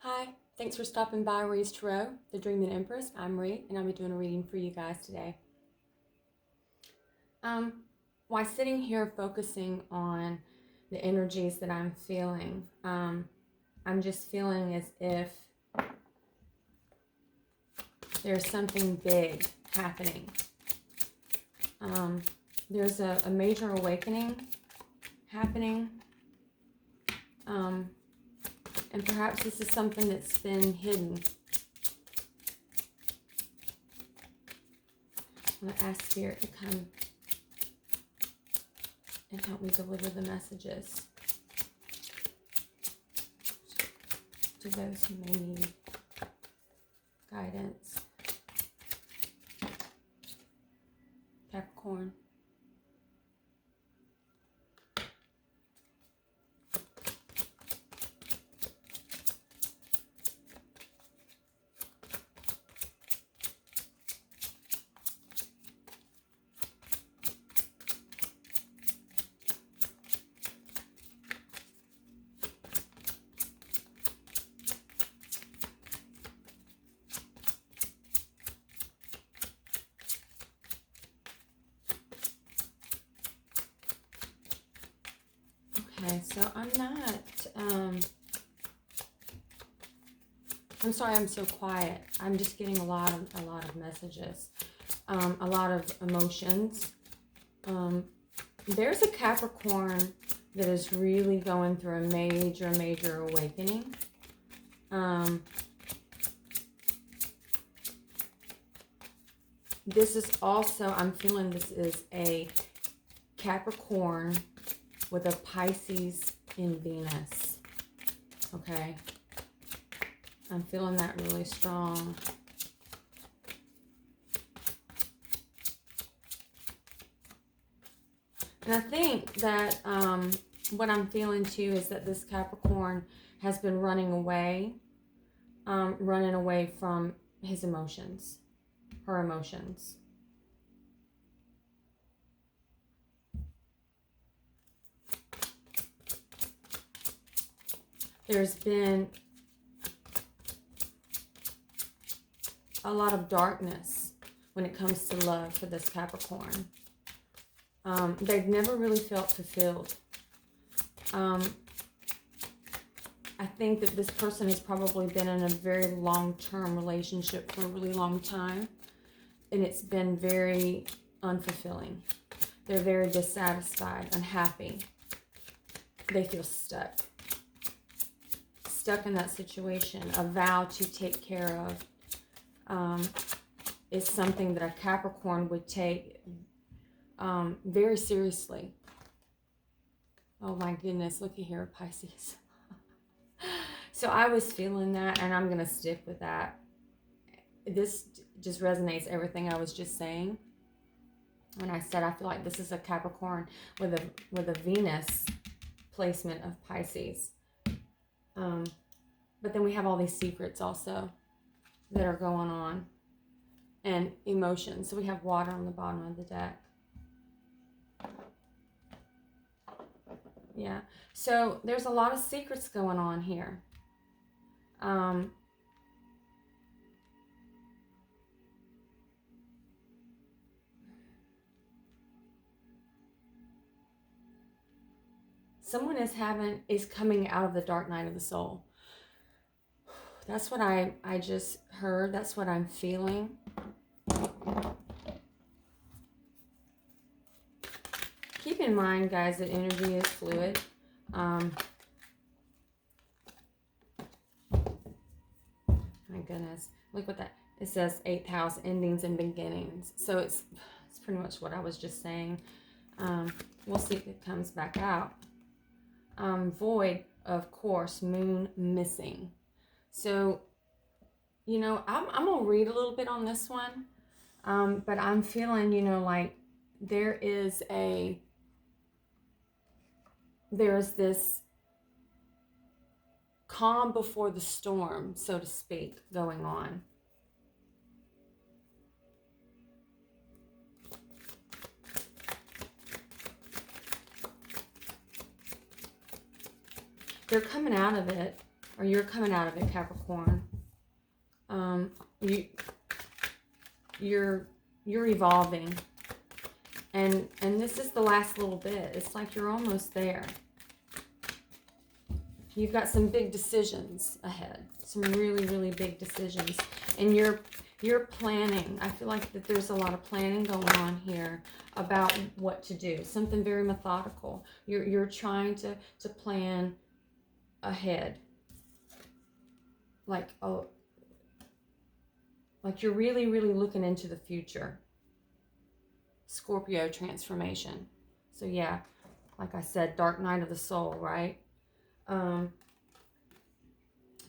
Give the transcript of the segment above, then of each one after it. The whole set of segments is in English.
Hi, thanks for stopping by Ree's Tarot, the Dreaming Empress. I'm Ree, and I'll be doing a reading for you guys today. While sitting here focusing on the energies that I'm feeling, I'm just feeling as if there's something big happening. There's a major awakening happening. And perhaps this is something that's been hidden. I'm going to ask Spirit to come and help me deliver the messages to those who may need guidance. Capricorn. Okay, so I'm sorry I'm so quiet. I'm just getting a lot of messages, a lot of emotions. There's a Capricorn that is really going through a major awakening. This is also, I'm feeling this is a Capricorn with a Pisces in Venus. Okay. I'm feeling that really strong. And I think that what I'm feeling too is that this Capricorn has been running away from his emotions, her emotions. There's been a lot of darkness when it comes to love for this Capricorn. They've never really felt fulfilled. I think that this person has probably been in a very long-term relationship for a really long time, and it's been very unfulfilling. They're very dissatisfied, unhappy. They feel stuck in that situation. A vow to take care of is something that a Capricorn would take very seriously. Oh my goodness, look at here, Pisces. So I was feeling that, and I'm going to stick with that. This just resonates everything I was just saying. When I said I feel like this is a Capricorn with a Venus placement of Pisces. But then we have all these secrets also that are going on, and emotions. So we have water on the bottom of the deck. Yeah. So there's a lot of secrets going on here. Someone is coming out of the dark night of the soul. That's what I just heard. That's what I'm feeling. Keep in mind, guys, that energy is fluid. My goodness. Look what that, it says 8th house, endings and beginnings. So it's pretty much what I was just saying. We'll see if it comes back out. Void, of course, moon missing. So, you know, I'm going to read a little bit on this one. But I'm feeling, you know, like there is this calm before the storm, so to speak, going on. They're coming out of it. or you're coming out of it, Capricorn. You're evolving, and this is the last little bit. It's like you're almost there. You've got some big decisions ahead, some really, really big decisions, and you're planning. I feel like that there's a lot of planning going on here about what to do. Something very methodical. You're trying to plan ahead. Like you're really, really looking into the future. Scorpio transformation. So yeah, like I said, dark night of the soul, right?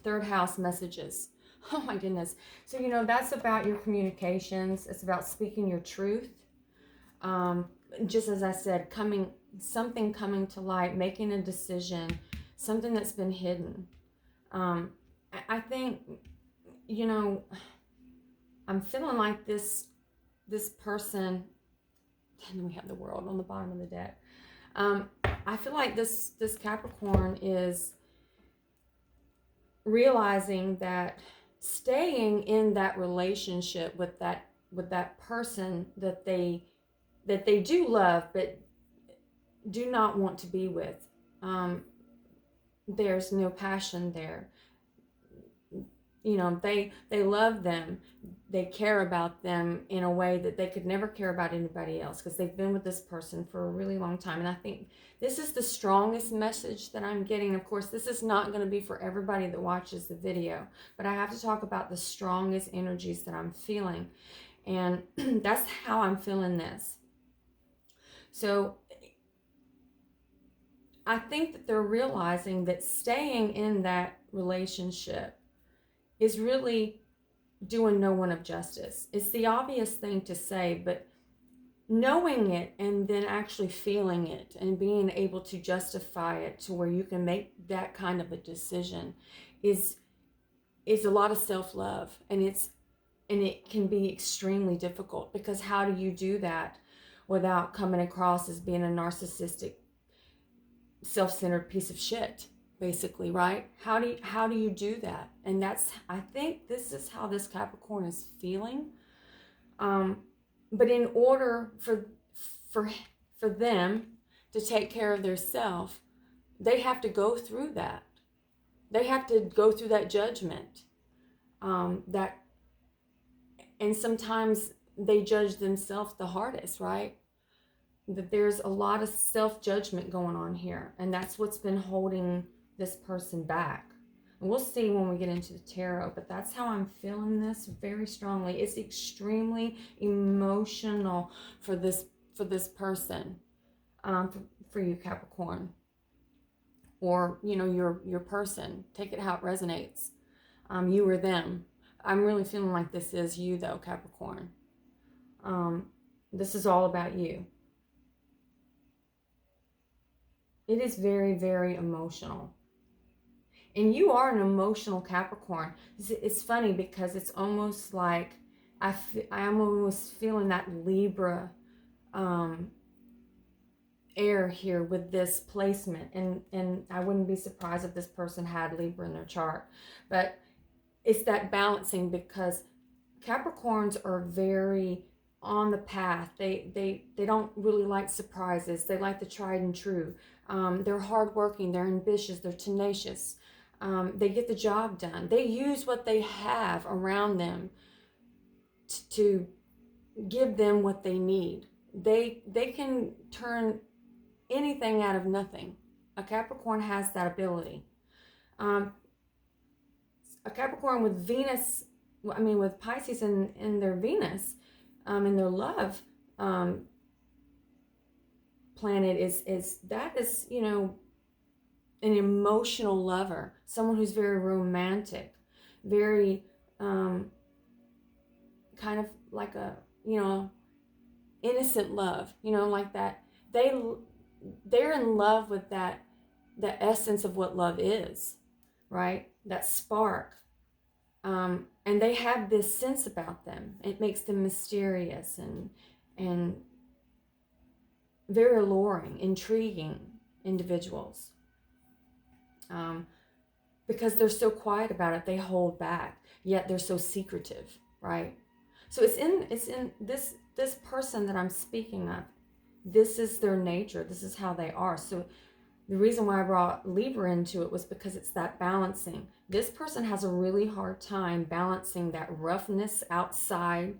Third house messages. Oh my goodness. So, you know, that's about your communications. It's about speaking your truth. Just as I said, something coming to light, making a decision, something that's been hidden. I think, you know, I'm feeling like this person, and we have the world on the bottom of the deck. I feel like this Capricorn is realizing that staying in that relationship with that person that they do love but do not want to be with, there's no passion there. You know, they love them, they care about them in a way that they could never care about anybody else, because they've been with this person for a really long time. And I think this is the strongest message that I'm getting. Of course, this is not going to be for everybody that watches the video, but I have to talk about the strongest energies that I'm feeling, and that's how I'm feeling this. So I think that they're realizing that staying in that relationship is really doing no one of justice. It's the obvious thing to say, but knowing it and then actually feeling it and being able to justify it to where you can make that kind of a decision is a lot of self-love, and it can be extremely difficult, because how do you do that without coming across as being a narcissistic, self-centered piece of shit? Basically, right? How do you do that? And I think this is how this Capricorn is feeling. But in order for them to take care of their self, they have to go through that. They have to go through that judgment. And sometimes they judge themselves the hardest, right? That there's a lot of self-judgment going on here, and that's what's been holding this person back. And we'll see when we get into the tarot, but that's how I'm feeling this very strongly. It's extremely emotional for this person, for you, Capricorn, or you know, your person. Take it how it resonates. You or them. I'm really feeling like this is you though, Capricorn. This is all about you. It is very, very emotional. And you are an emotional Capricorn. It's funny because it's almost like I'm almost feeling that Libra air here with this placement. And I wouldn't be surprised if this person had Libra in their chart. But it's that balancing, because Capricorns are very on the path. They don't really like surprises. They like the tried and true. They're hardworking. They're ambitious. They're tenacious. They get the job done. They use what they have around them to give them what they need. They can turn anything out of nothing. A Capricorn has that ability. A Capricorn with Venus, with Pisces in their Venus, in their love planet is you know, an emotional lover, someone who's very romantic, very kind of like a, you know, innocent love, you know, like that. They're in love with that, the essence of what love is, right? That spark. And they have this sense about them. It makes them mysterious and very alluring, intriguing individuals. because they're so quiet about it, they hold back, yet they're so secretive, right? So it's in this person that I'm speaking of. This is their nature. This is how they are. So the reason why I brought Libra into it was because it's that balancing. This person has a really hard time balancing that roughness outside.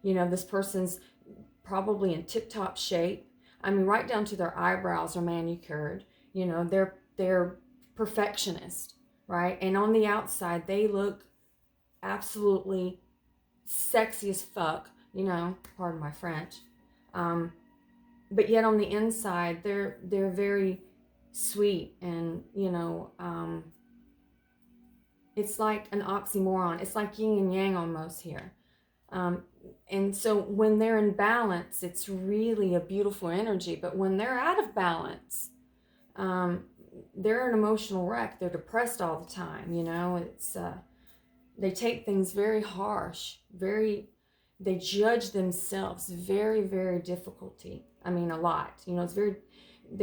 You know, this person's probably in tip-top shape. I mean, right down to their eyebrows are manicured. You know, they're perfectionist, right? And on the outside, they look absolutely sexy as fuck, you know, pardon my French. But yet on the inside, they're very sweet, and, you know, it's like an oxymoron. It's like yin and yang almost here. And so when they're in balance, it's really a beautiful energy. But when they're out of balance, they're an emotional wreck. They're depressed all the time, you know. It's they take things very harsh, they judge themselves very, very difficulty. I mean, a lot. You know, they're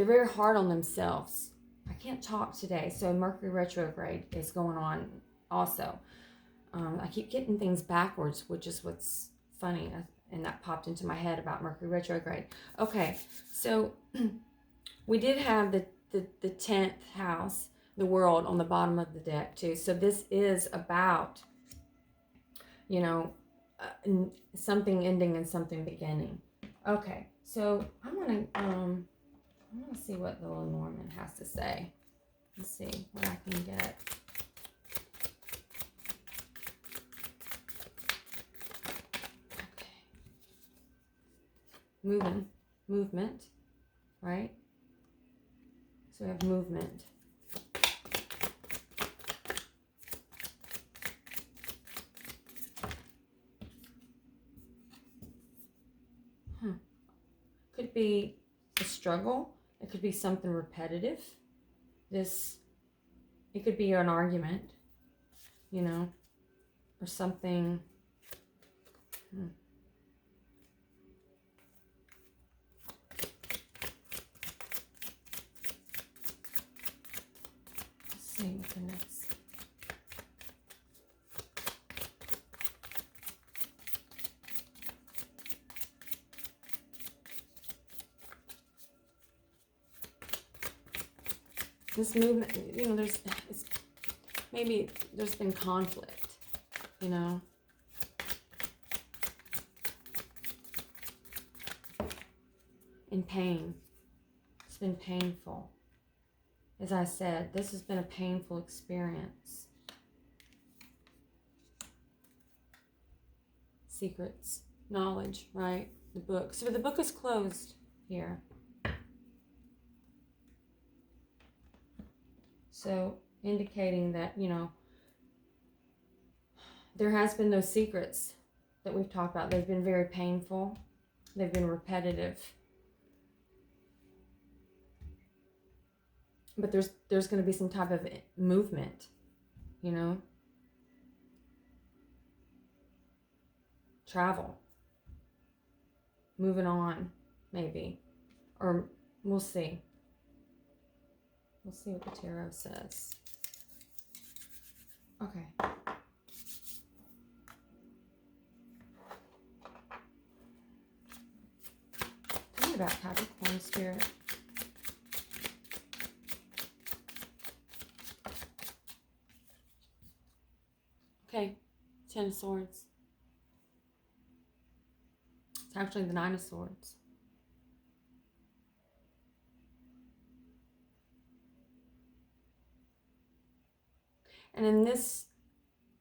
very hard on themselves. I can't talk today, so Mercury retrograde is going on also. I keep getting things backwards, which is what's funny, and that popped into my head about Mercury retrograde. Okay, so we did have the 10th house, the world, on the bottom of the deck too. So this is about, you know, something ending and something beginning. Okay, so I'm gonna see what the little Norman has to say. Let's see what I can get. Okay. Movement, right? So we have movement. Could be a struggle. It could be something repetitive. It could be an argument, you know, or something. Let's see what the next. This movement, you know, maybe there's been conflict, you know. And pain. It's been painful. As I said, this has been a painful experience. Secrets, knowledge, right? The book. So the book is closed here. So indicating that, you know, there has been those secrets that we've talked about. They've been very painful. They've been repetitive. But there's going to be some type of movement, you know. Travel. Moving on, maybe. Or we'll see. We'll see what the tarot says. Okay. Tell me about Capricorn spirit. Okay, 10 of Swords. It's actually the 9 of Swords. And in this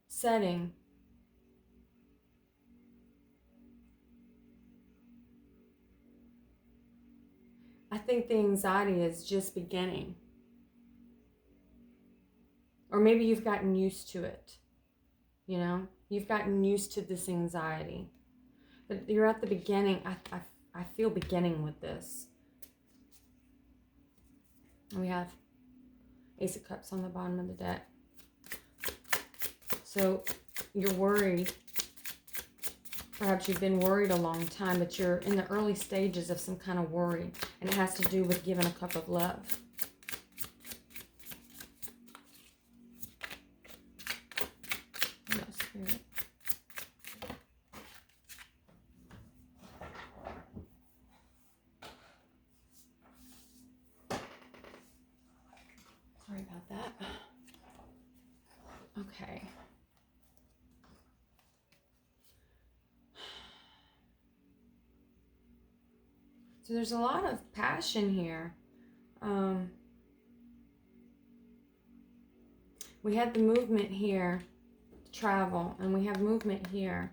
setting, I think the anxiety is just beginning. Or maybe you've gotten used to it. You know, you've gotten used to this anxiety. But you're at the beginning. I feel beginning with this. And we have Ace of Cups on the bottom of the deck. So you're worried. Perhaps you've been worried a long time, but you're in the early stages of some kind of worry. And it has to do with giving a cup of love. Spirit. Sorry about that. Okay. So there's a lot of passion here. We had the movement here, travel, and we have movement here.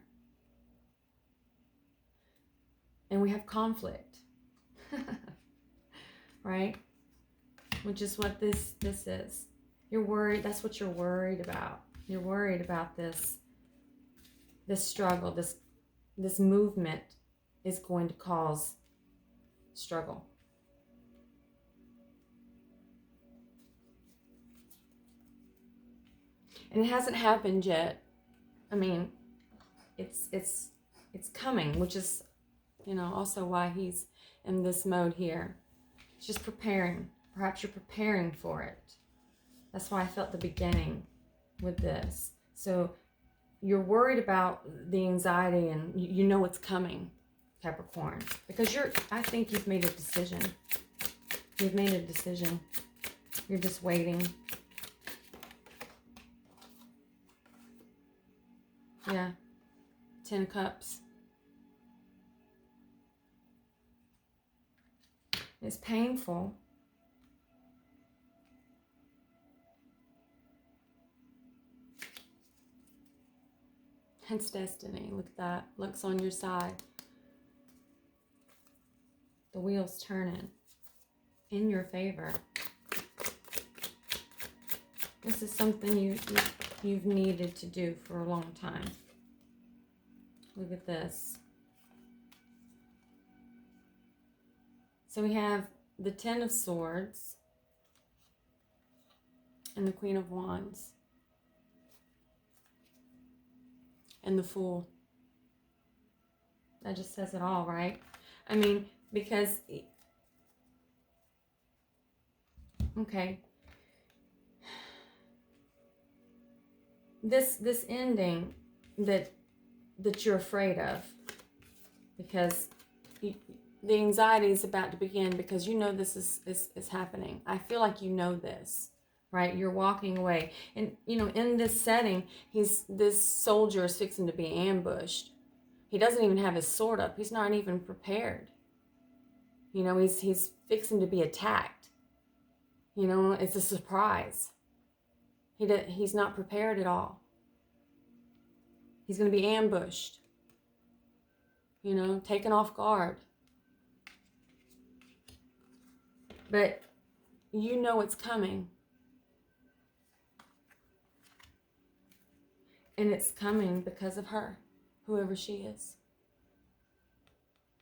And we have conflict. Right? Which is what this is. You're worried, that's what you're worried about. You're worried about this struggle, this movement is going to cause struggle. And it hasn't happened yet. I mean, it's coming, which is, you know, also why he's in this mode here. It's just preparing. Perhaps you're preparing for it. That's why I felt the beginning with this. So you're worried about the anxiety, and you know it's coming, Capricorn, because I think you've made a decision. You've made a decision. You're just waiting. Yeah. 10 of Cups. It's painful. Hence destiny. Look at that. Luck's on your side. The wheel's turning in your favor. This is something you've needed to do for a long time. Look at this. So we have the 10 of Swords and the Queen of Wands and the Fool. That just says it all, right? I mean, because, okay, this ending that you're afraid of, because the anxiety is about to begin, because you know this is happening. I feel like you know this, right? You're walking away. And, you know, in this setting, this soldier is fixing to be ambushed. He doesn't even have his sword up. He's not even prepared. You know, he's fixing to be attacked. You know, it's a surprise. He's not prepared at all. He's going to be ambushed. You know, taken off guard. But you know it's coming. And it's coming because of her, whoever she is.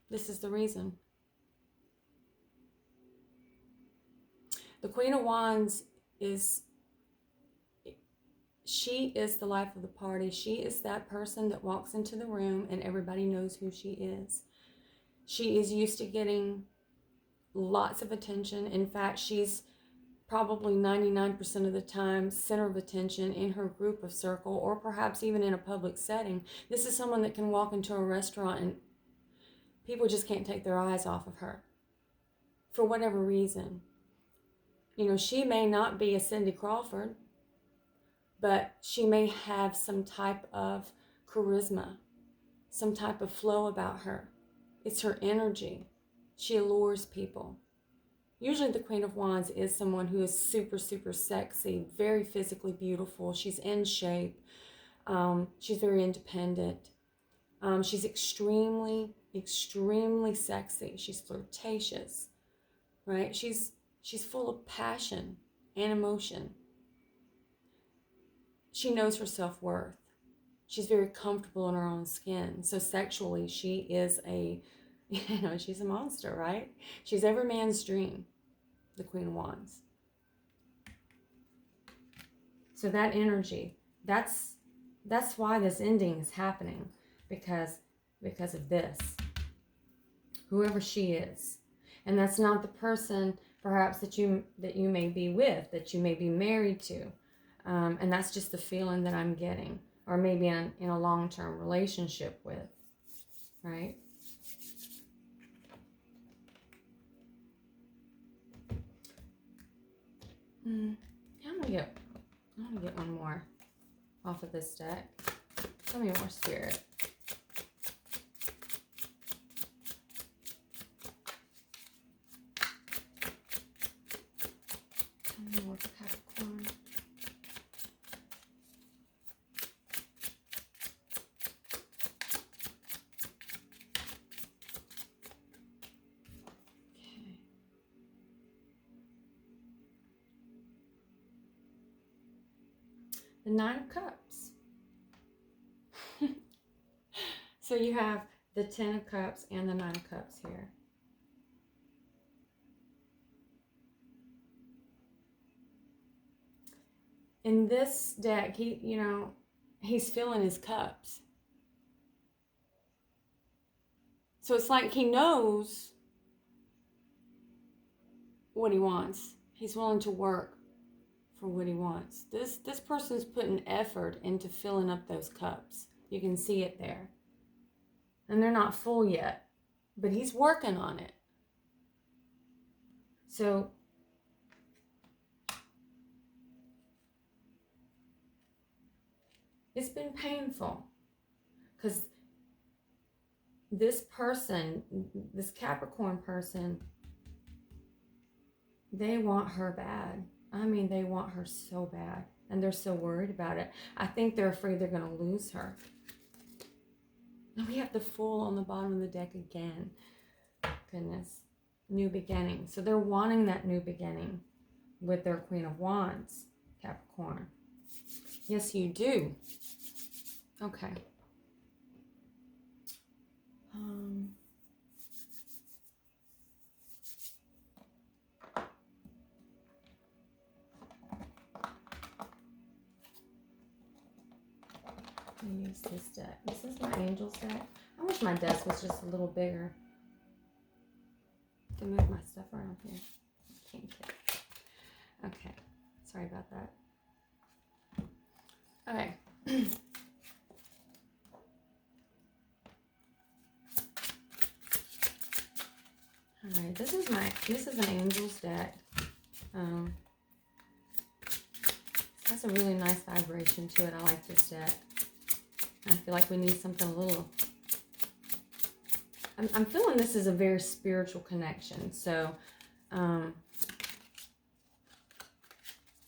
This is the reason. The Queen of Wands she is the life of the party. She is that person that walks into the room and everybody knows who she is. She is used to getting lots of attention. In fact, she's probably 99% of the time center of attention in her group of circle, or perhaps even in a public setting. This is someone that can walk into a restaurant and people just can't take their eyes off of her for whatever reason. You know, she may not be a Cindy Crawford, but she may have some type of charisma, some type of flow about her. It's her energy. She allures people. Usually the Queen of Wands is someone who is super, super sexy, very physically beautiful. She's in shape. She's very independent. She's extremely, extremely sexy. She's flirtatious, right? She's full of passion and emotion. She knows her self-worth. She's very comfortable in her own skin. So sexually, she is she's a monster, right? She's every man's dream, the Queen of Wands. So that energy, that's why this ending is happening, because of this. Whoever she is. And that's not the person perhaps that you may be with, that you may be married to. And that's just the feeling that I'm getting. or maybe in a long-term relationship with, right? I'm gonna get one more off of this deck. Tell me more, Spirit. Tell me more for Capricorn. Okay. The Nine of Cups. So you have the Ten of Cups and the Nine of Cups here. In this deck, he's filling his cups. So it's like he knows what he wants. He's willing to work for what he wants. This person's putting effort into filling up those cups. You can see it there. And they're not full yet, but he's working on it. So it's been painful because this person, this Capricorn person, they want her bad. I mean, they want her so bad, and they're so worried about it. I think they're afraid they're going to lose her. And we have the Fool on the bottom of the deck again. Goodness. New beginning. So they're wanting that new beginning with their Queen of Wands, Capricorn. Yes, you do. Okay. Use this deck. This is my Angels deck. I wish my desk was just a little bigger to move my stuff around here. I can't get it. Okay. Sorry about that. Okay. All right. This is an Angels deck. It has a really nice vibration to it. I like this deck. I feel like we need something a little... I'm feeling this is a very spiritual connection. So,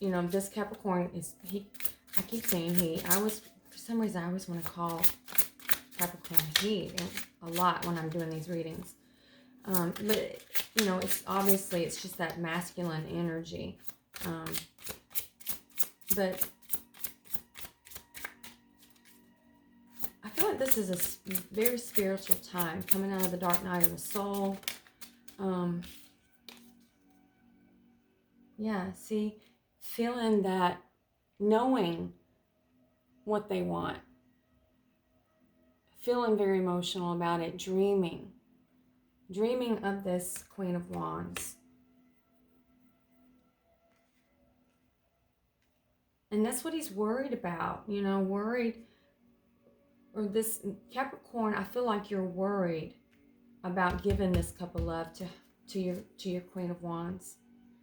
this Capricorn is... I keep saying for some reason, I always want to call Capricorn he a lot when I'm doing these readings. But, it's obviously, it's just that masculine energy. But... I feel like this is a very spiritual time, coming out of the dark night of the soul. Yeah, see, feeling that, knowing what they want, feeling very emotional about it, dreaming of this Queen of Wands. And that's what he's worried about, worried. Or this Capricorn, I feel like you're worried about giving this cup of love to your Queen of Wands.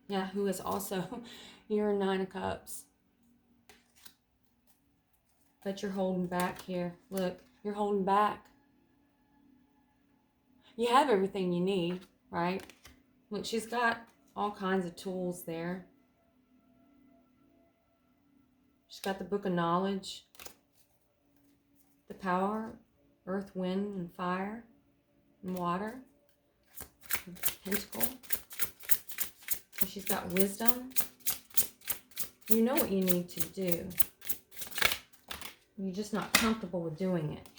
Yeah, who is also your Nine of Cups. But you're holding back here. Look, you're holding back. You have everything you need, right? Look, she's got all kinds of tools there. She's got the Book of Knowledge. The power, earth, wind, and fire, and water, and pentacle. So she's got wisdom. You know what you need to do. You're just not comfortable with doing it.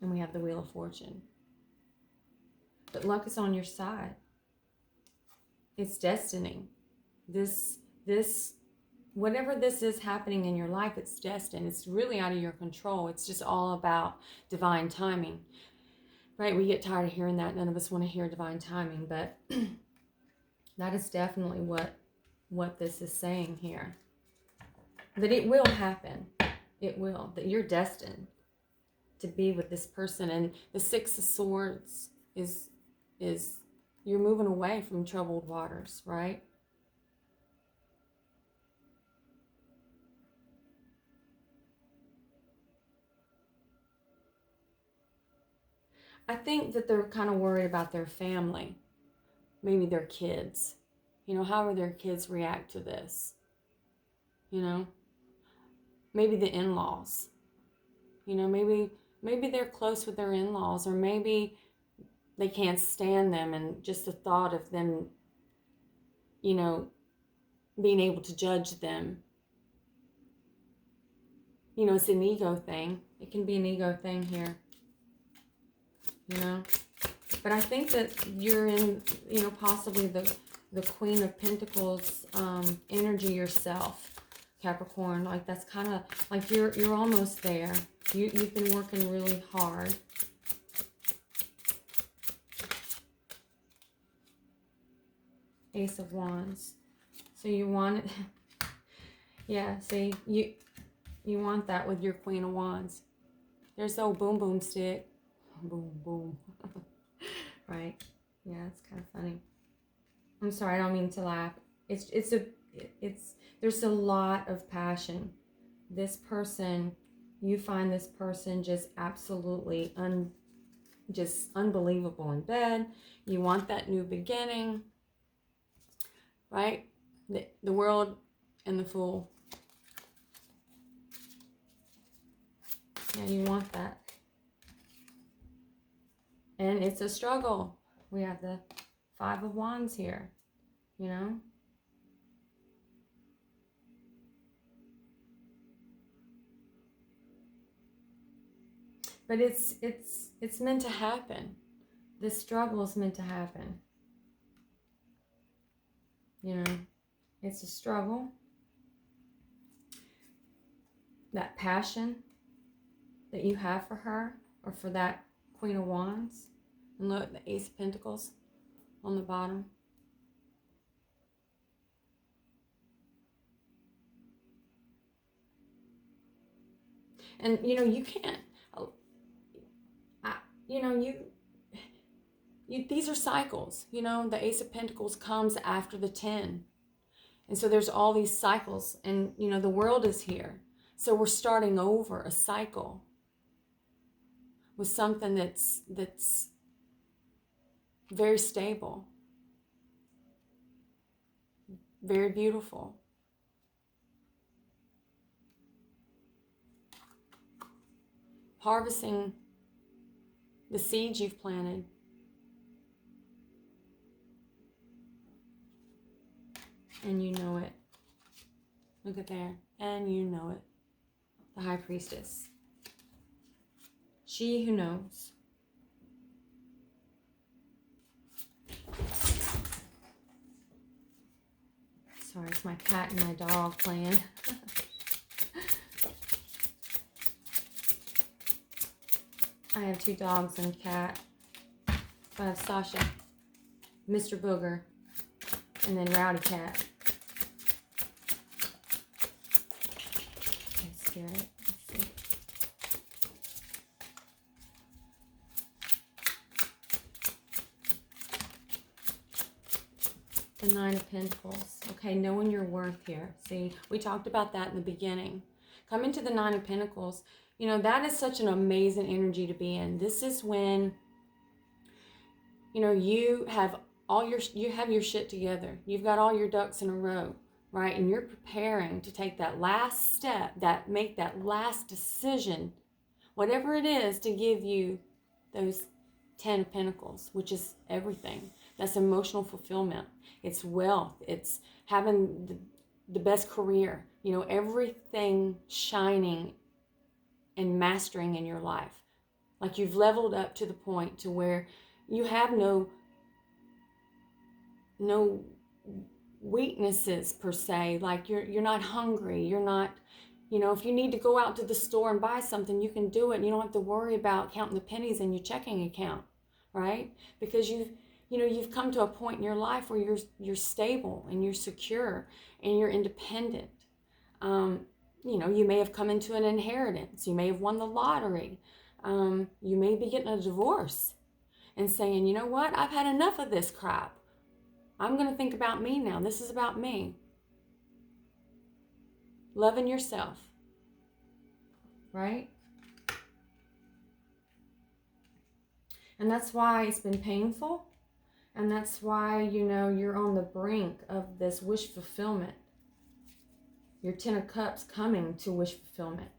And we have the Wheel of Fortune. But luck is on your side. It's destiny. Whatever this is happening in your life, it's destined. It's really out of your control. It's just all about divine timing. Right? We get tired of hearing that. None of us want to hear divine timing, but that is definitely what this is saying here. That it will happen. It will. That you're destined to be with this person. And the Six of Swords is you're moving away from troubled waters, right? I think that they're kind of worried about their family, maybe their kids. You know, how will their kids react to this? You know, maybe the in-laws. You know, maybe they're close with their in-laws, or maybe they can't stand them, and just the thought of them, you know, being able to judge them. You know, it's an ego thing. It can be an ego thing here. You know, but I think that you're in, you know, possibly the Queen of Pentacles energy yourself, Capricorn. Like that's kind of like you're almost there. You've been working really hard. Ace of Wands. So you want it. Yeah, see, you want that with your Queen of Wands. There's the old boom boom stick. Boom boom. Right? Yeah, it's kind of funny. I'm sorry, I don't mean to laugh. It's there's a lot of passion. This person, you find this person just absolutely just unbelievable in bed. You want that new beginning, right? The World and the Fool. Yeah, you want that. And it's a struggle. We have the Five of Wands here, you know? But it's meant to happen. This struggle is meant to happen. You know, it's a struggle. That passion that you have for her, or for that Queen of Wands. And look, the Ace of Pentacles on the bottom. And, you know, you can't, you know, these are cycles. You know, the Ace of Pentacles comes after the 10. And so there's all these cycles. And, you know, the World is here. So we're starting over a cycle with something that's very stable, very beautiful. Harvesting the seeds you've planted. And you know it. Look at there. And you know it. The High Priestess. She who knows. Sorry, it's my cat and my dog playing. I have 2 dogs and a cat. I have Sasha, Mr. Booger, and then Rowdy Cat. I scare it. Let's see. The Nine of Pentacles. Okay, knowing your worth here. See, we talked about that in the beginning. Come into the Nine of Pentacles. You know, that is such an amazing energy to be in. This is when, you know, you have your shit together. You've got all your ducks in a row, right? And you're preparing to take that last step, make that last decision, whatever it is, to give you those 10 of Pentacles, which is everything. That's emotional fulfillment. It's wealth. It's having the best career. You know, everything shining and mastering in your life. Like you've leveled up to the point to where you have no weaknesses per se. Like you're not hungry. You're not, you know, if you need to go out to the store and buy something, you can do it. And you don't have to worry about counting the pennies in your checking account, right? Because you've come to a point in your life where you're stable and you're secure and you're independent. you know, you may have come into an inheritance. You may have won the lottery. You may be getting a divorce and saying, you know what, I've had enough of this crap. I'm going to think about me now. This is about me. Loving yourself. Right? And that's why it's been painful. And that's why, you know, you're on the brink of this wish fulfillment. Your 10 of Cups coming to wish fulfillment.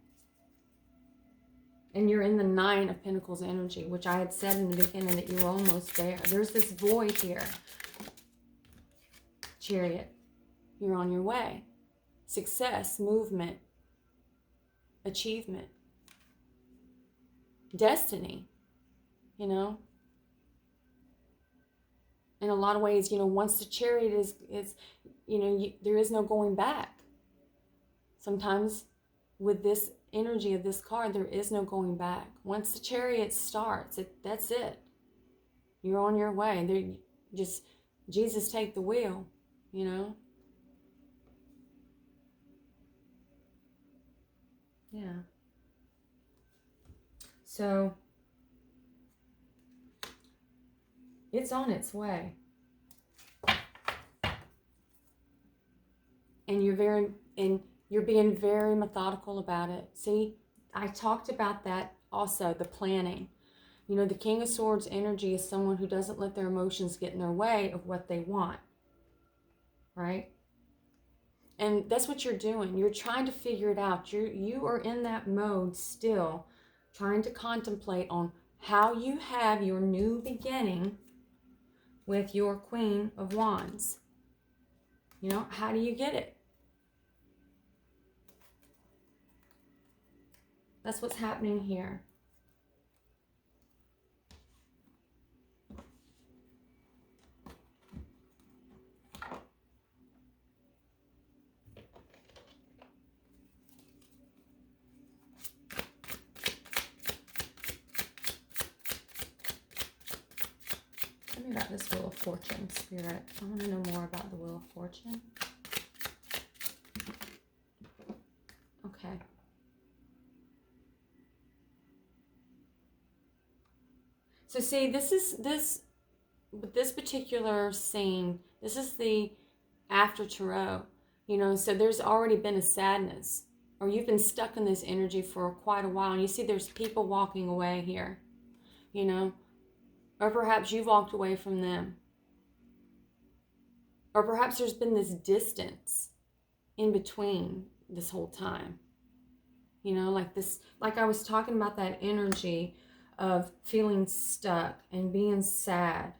And you're in the 9 of Pentacles energy, which I had said in the beginning that you were almost there. There's this void here. Chariot. You're on your way. Success, movement, achievement, destiny, you know. In a lot of ways, you know, once the Chariot is you know, there is no going back. Sometimes with this energy of this card, there is no going back. Once the Chariot starts, that's it. You're on your way. There, just Jesus take the wheel, you know. Yeah. So it's on its way. And you're being very methodical about it. See, I talked about that also, the planning. You know, the King of Swords energy is someone who doesn't let their emotions get in their way of what they want. Right? And that's what you're doing. You're trying to figure it out. You are in that mode still, trying to contemplate on how you have your new beginning with your Queen of Wands. You know, how do you get it? That's what's happening here. Tell me about this Wheel of Fortune, Spirit. I want to know more about the Wheel of Fortune. Okay. So see, this particular scene, this is the after tarot, you know, so there's already been a sadness, or you've been stuck in this energy for quite a while, and you see there's people walking away here, you know, or perhaps you've walked away from them, or perhaps there's been this distance in between this whole time, you know, like this, like I was talking about that energy of feeling stuck and being sad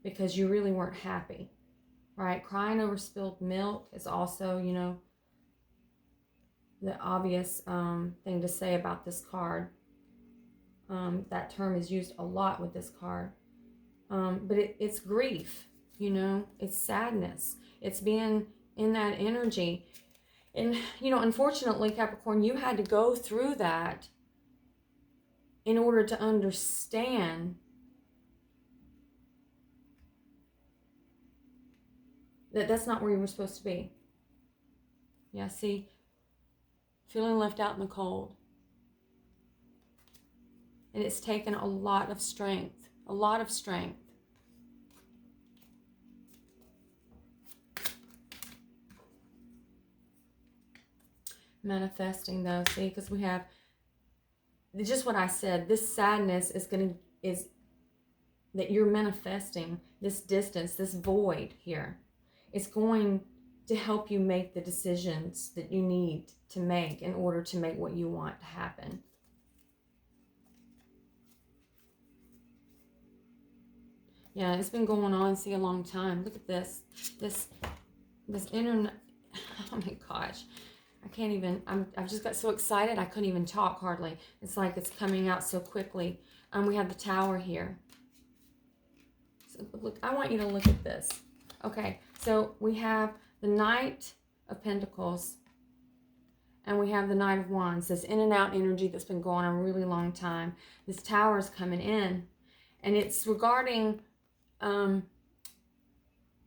because you really weren't happy, right? Crying over spilled milk is also, you know, the obvious thing to say about this card. That term is used a lot with this card. But it's grief, you know, it's sadness. It's being in that energy. And, you know, unfortunately, Capricorn, you had to go through that in order to understand that that's not where you were supposed to be. Yeah, see, feeling left out in the cold. And it's taken a lot of strength, a lot of strength. Manifesting though, see, because we have just what I said, this sadness is that you're manifesting, this distance, this void here. It's going to help you make the decisions that you need to make in order to make what you want to happen. Yeah, it's been going on, see, a long time. Look at this internet. Oh my gosh. I can't even, I've just got so excited I couldn't even talk hardly. It's like it's coming out so quickly. We have the Tower here. So look, I want you to look at this. Okay, so we have the Knight of Pentacles and we have the Knight of Wands. This in and out energy that's been going on a really long time. This Tower is coming in and it's regarding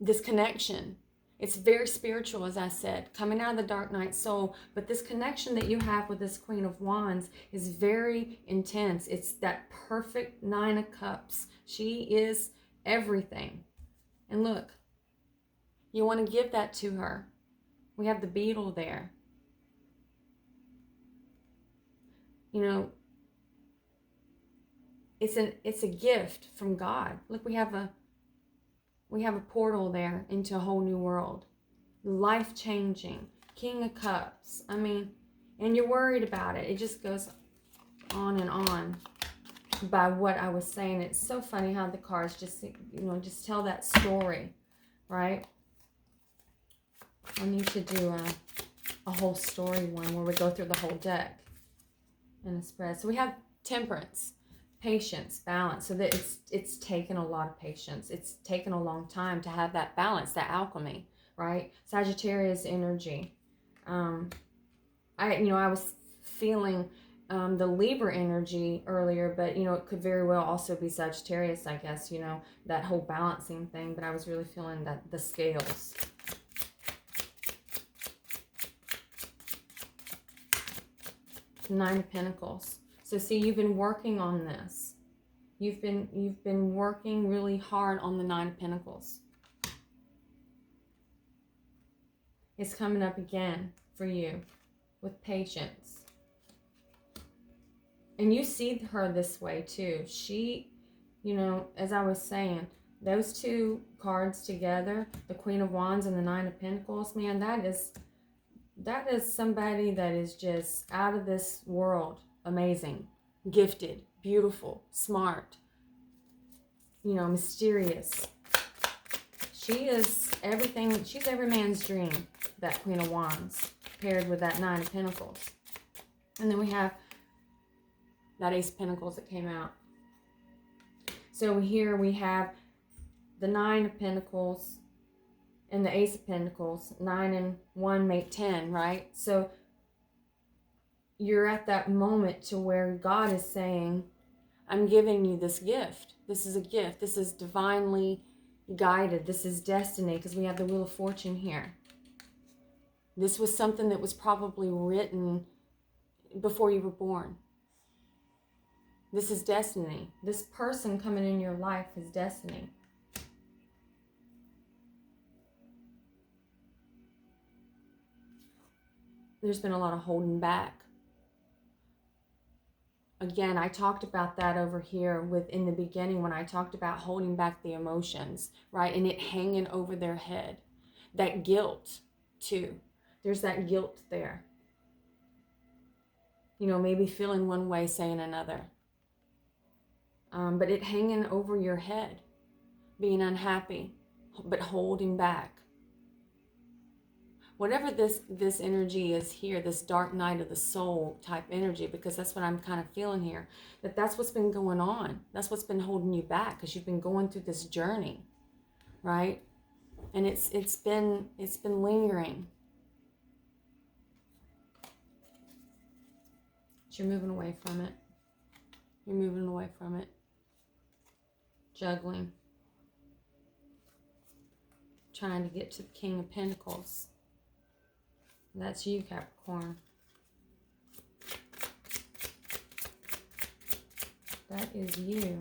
this connection. It's very spiritual, as I said, coming out of the dark night soul. But this connection that you have with this Queen of Wands is very intense. It's that perfect 9 of Cups. She is everything. And look, you want to give that to her. We have the beetle there. You know, it's a gift from God. Look, we have a portal there into a whole new world. Life-changing. King of Cups. I mean, and you're worried about it. It just goes on and on by what I was saying. It's so funny how the cards just, just tell that story, right? I need to do a whole story one where we go through the whole deck in a spread. So we have Temperance, patience, balance. So that it's taken a lot of patience. It's taken a long time to have that balance, that alchemy, right? Sagittarius energy. I was feeling the Libra energy earlier, but it could very well also be Sagittarius, I guess, that whole balancing thing. But I was really feeling that the scales. Nine of Pentacles. So see, you've been working on this. You've been working really hard on the 9 of Pentacles. It's coming up again for you with patience. And you see her this way too. She, as I was saying, those two cards together, the Queen of Wands and the 9 of Pentacles, man, that is somebody that is just out of this world. Amazing, gifted, beautiful, smart, mysterious. She is everything. She's every man's dream, that Queen of Wands, paired with that 9 of Pentacles. And then we have that Ace of Pentacles that came out. So here we have the 9 of Pentacles and the Ace of Pentacles. 9 and 1 make 10, right? So you're at that moment to where God is saying, I'm giving you this gift. This is a gift. This is divinely guided. This is destiny, because we have the Wheel of Fortune here. This was something that was probably written before you were born. This is destiny. This person coming in your life is destiny. There's been a lot of holding back. Again, I talked about that over here in the beginning when I talked about holding back the emotions, right? And it hanging over their head. That guilt, too. There's that guilt there. Maybe feeling one way, saying another. But it hanging over your head. Being unhappy, but holding back. Whatever this energy is here, this dark night of the soul type energy, because that's what I'm kind of feeling here, that's what's been going on. That's what's been holding you back, because you've been going through this journey, right? And it's been lingering. But you're moving away from it. You're moving away from it. Juggling. Trying to get to the King of Pentacles. That's you, Capricorn. That is you.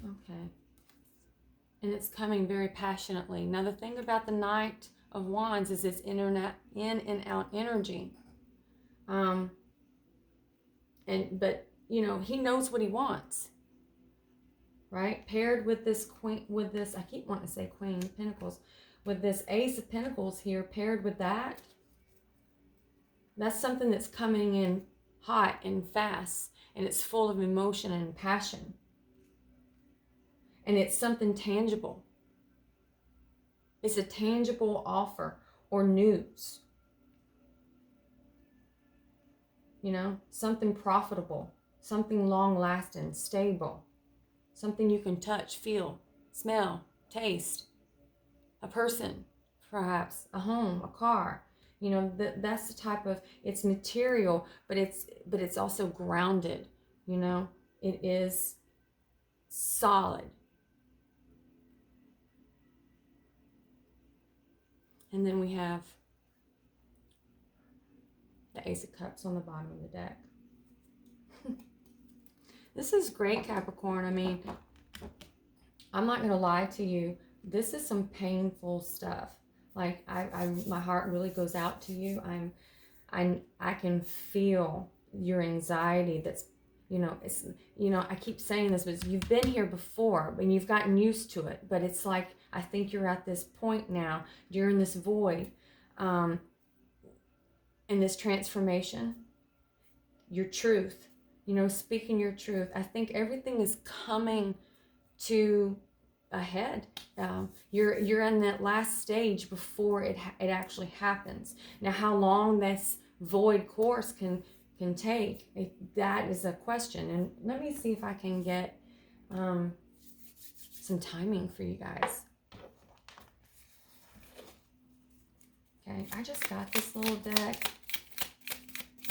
Okay. And it's coming very passionately. Now, the thing about the Knight of Wands is it's in and out energy. But he knows what he wants. Right? Paired with this I keep wanting to say Queen of Pentacles, with this Ace of Pentacles here, paired with that's something that's coming in hot and fast, and it's full of emotion and passion. And it's something tangible. It's a tangible offer or news. Something profitable, something long-lasting, stable. Something you can touch, feel, smell, taste. A person, perhaps, a home, a car. That's the type of, it's material, but it's also grounded. It is solid. And then we have the Ace of Cups on the bottom of the deck. This is great, Capricorn. I mean, I'm not going to lie to you. This is some painful stuff. Like, my heart really goes out to you. I can feel your anxiety that's, you know, it's, you know, I keep saying this, but you've been here before and you've gotten used to it. But it's like, I think you're at this point now, you're in this void, in this transformation, your truth, you know, speaking your truth. I think everything is coming to a head. You're in that last stage before it actually happens. Now, how long this void course can take, that is a question. And let me see if I can get some timing for you guys. Okay, I just got this little deck.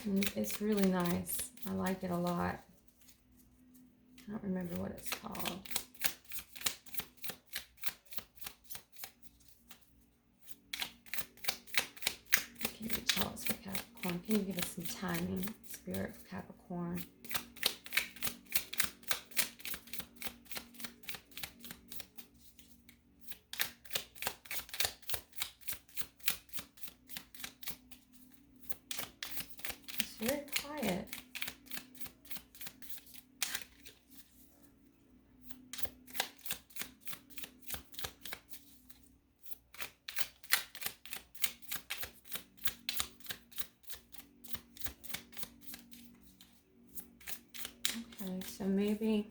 And it's really nice. I like it a lot. I don't remember what it's called. Can you tell us for Capricorn? Can you give us some timing, Spirit of Capricorn? It's very quiet. Okay, so maybe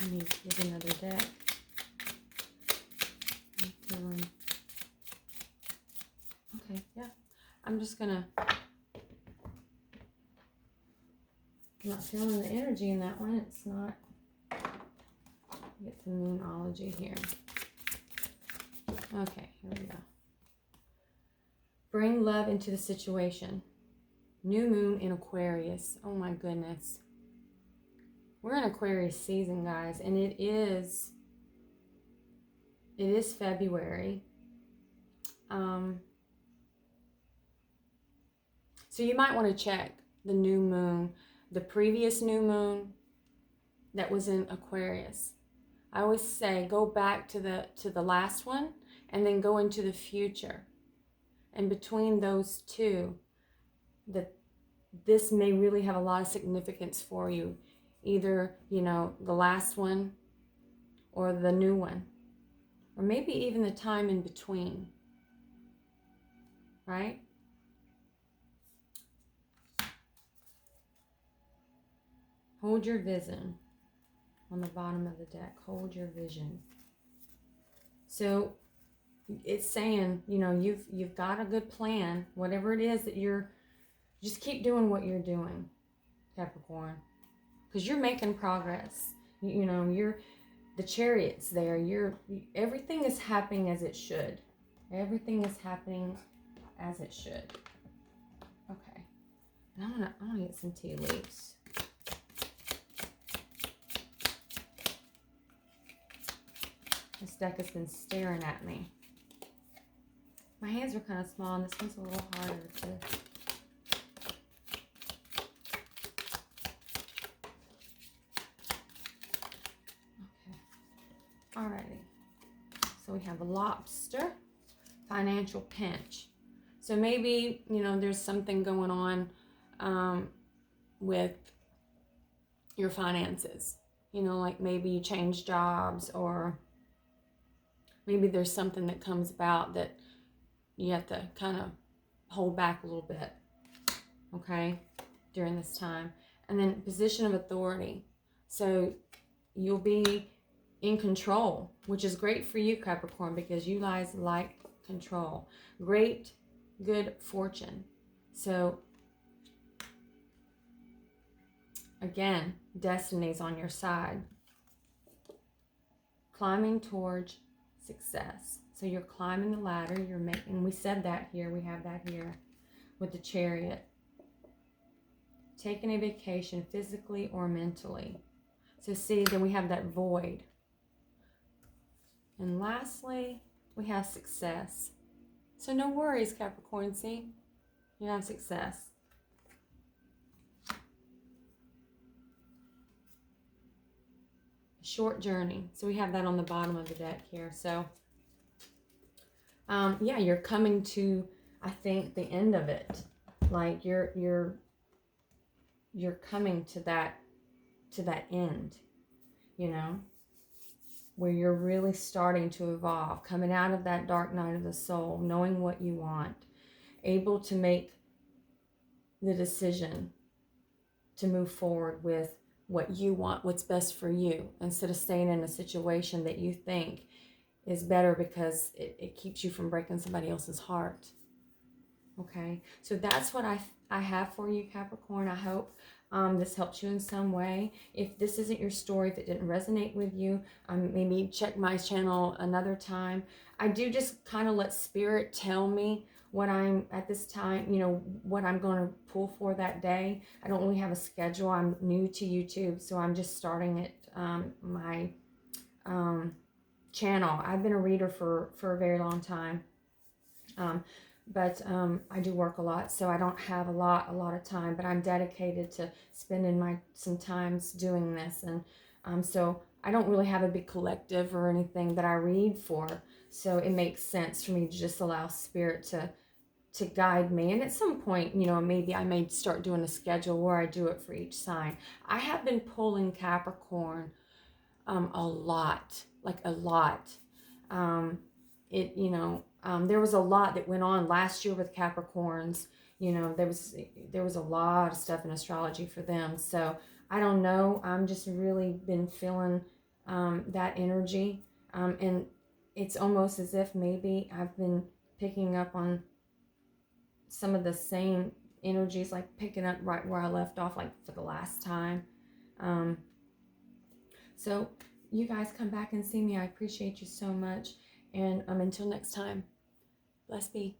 I need to get another deck. Okay, yeah. I'm just gonna, I'm not feeling the energy in that one. It's not, get the Moonology here. Okay, here we go. Bring love into the situation. New moon in Aquarius. Oh my goodness. We're in Aquarius season, guys, and it is February. So you might want to check the new moon, the previous new moon that was in Aquarius. I always say go back to the last one and then go into the future. And between those two, this may really have a lot of significance for you. Either, you know, the last one or the new one. Or maybe even the time in between. Right? Hold your vision on the bottom of the deck. Hold your vision. So it's saying, you know, you've got a good plan, whatever it is that just keep doing what you're doing, Capricorn, because you're making progress. You know, the Chariot's there. Everything is happening as it should. Everything is happening as it should. Okay, and I'm gonna get some tea leaves. This deck has been staring at me. My hands are kind of small, and this one's a little harder to... Okay. Alrighty. So we have a lobster, financial pinch. So maybe, you know, there's something going on with your finances. You know, like maybe you change jobs, or maybe there's something that comes about that you have to kind of hold back a little bit, okay, during this time. And then position of authority. So you'll be in control, which is great for you, Capricorn, because you guys like control. Great, good fortune. So again, destiny's on your side. Climbing towards success. So you're climbing the ladder, you're making, we said that here, we have that here with the Chariot. Taking a vacation physically or mentally. So see, then we have that void. And lastly, we have success. So no worries, Capricorn, see? You have success. Short journey. So we have that on the bottom of the deck here. So yeah, you're coming to, I think, the end of it. Like you're coming to that end, you know, where you're really starting to evolve, coming out of that dark night of the soul, knowing what you want, able to make the decision to move forward with what you want, what's best for you, instead of staying in a situation that you think is better because it keeps you from breaking somebody else's heart. Okay, so that's what I have for you, Capricorn. I hope this helps you in some way. If this isn't your story, if it didn't resonate with you, maybe check my channel another time. I do just kind of let Spirit tell me what I'm at this time, you know, what I'm going to pull for that day. I don't really have a schedule. I'm new to YouTube, so I'm just starting at my channel. I've been a reader for a very long time. But I do work a lot, so I don't have a lot of time, but I'm dedicated to spending some times doing this. And so I don't really have a big collective or anything that I read for, so it makes sense for me to just allow Spirit to guide me. And at some point, you know, maybe I may start doing a schedule where I do it for each sign. I have been pulling Capricorn a lot, like a lot. There was a lot that went on last year with Capricorns. You know, there was a lot of stuff in astrology for them. So I don't know. I'm just really been feeling that energy. And it's almost as if maybe I've been picking up on some of the same energies, like picking up right where I left off, like for the last time. So you guys come back and see me. I appreciate you so much. And until next time, blessed be.